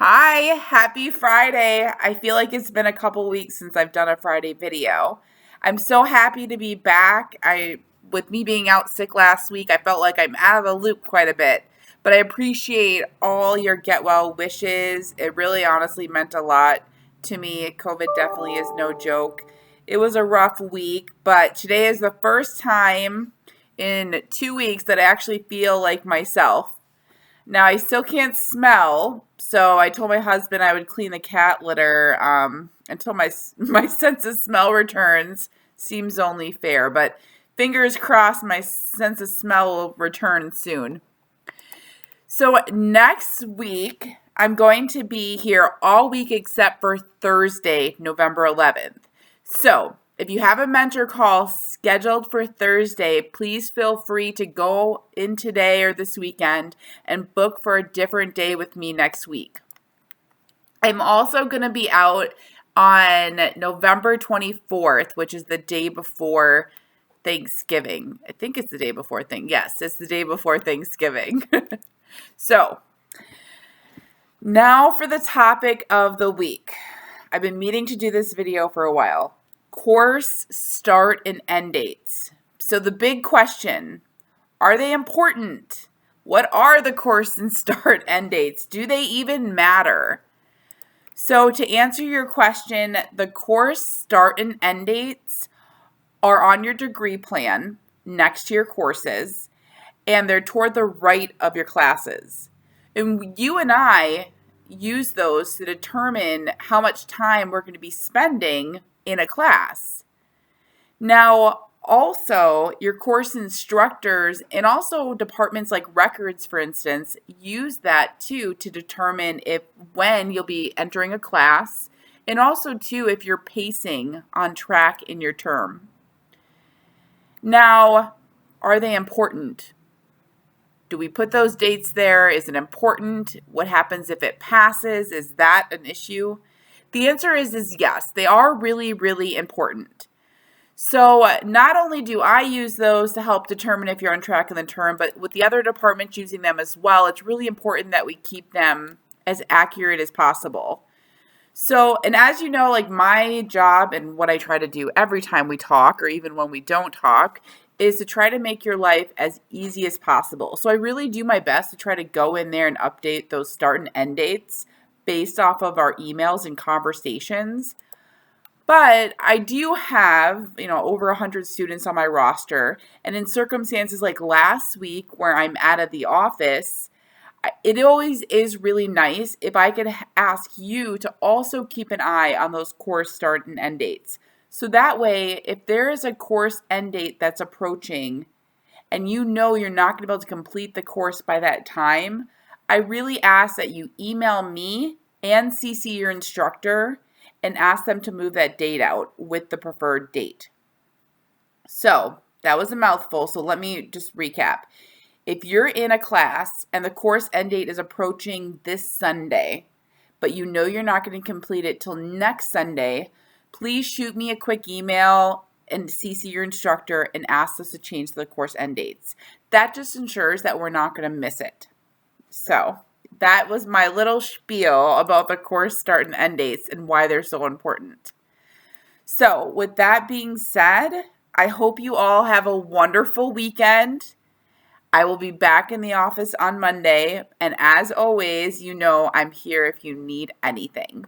Hi, happy Friday. I feel like it's been a couple weeks since I've done a Friday video. I'm so happy to be back. With me being out sick last week, I felt like I'm out of the loop quite a bit. But I appreciate all your get well wishes. It really honestly meant a lot to me. COVID definitely is no joke. It was a rough week, but today is the first time in 2 weeks that I actually feel like myself. Now I still can't smell, so I told my husband I would clean the cat litter until my sense of smell returns. Seems only fair, but fingers crossed my sense of smell will return soon. So next week I'm going to be here all week except for Thursday, November 11th. So if you have a mentor call scheduled for Thursday, please feel free to go in today or this weekend and book for a different day with me next week. I'm also going to be out on November 24th, which is the day before Thanksgiving. I think it's the day before Yes, it's the day before Thanksgiving. So, now for the topic of the week. I've been meaning to do this video for a while. Course start and end dates. So the big question, are they important? What are the course and start end dates? Do they even matter? So to answer your question, the course start and end dates are on your degree plan next to your courses, and they're toward the right of your classes. And you and I use those to determine how much time we're going to be spending in a class. Now, also, your course instructors and also departments like records, for instance, use that too to determine when you'll be entering a class, and also too if you're pacing on track in your term. Now, are they important? Do we put those dates there? Is it important? What happens if it passes? Is that an issue? The answer is yes. They are really, really important. So not only do I use those to help determine if you're on track in the term, but with the other departments using them as well, it's really important that we keep them as accurate as possible. So, and as you know, like my job and what I try to do every time we talk or even when we don't talk is to try to make your life as easy as possible. So I really do my best to try to go in there and update those start and end dates based off of our emails and conversations. But I do have, over 100 students on my roster. And in circumstances like last week where I'm out of the office, it always is really nice if I could ask you to also keep an eye on those course start and end dates. So that way, if there is a course end date that's approaching and you know you're not going to be able to complete the course by that time, I really ask that you email me and CC your instructor and ask them to move that date out with the preferred date. So that was a mouthful, so let me just recap. If you're in a class and the course end date is approaching this Sunday, but you know you're not going to complete it till next Sunday, please shoot me a quick email and CC your instructor and ask us to change the course end dates. That just ensures that we're not going to miss it. So that was my little spiel about the course start and end dates and why they're so important. So with that being said, I hope you all have a wonderful weekend. I will be back in the office on Monday, and as always, I'm here if you need anything.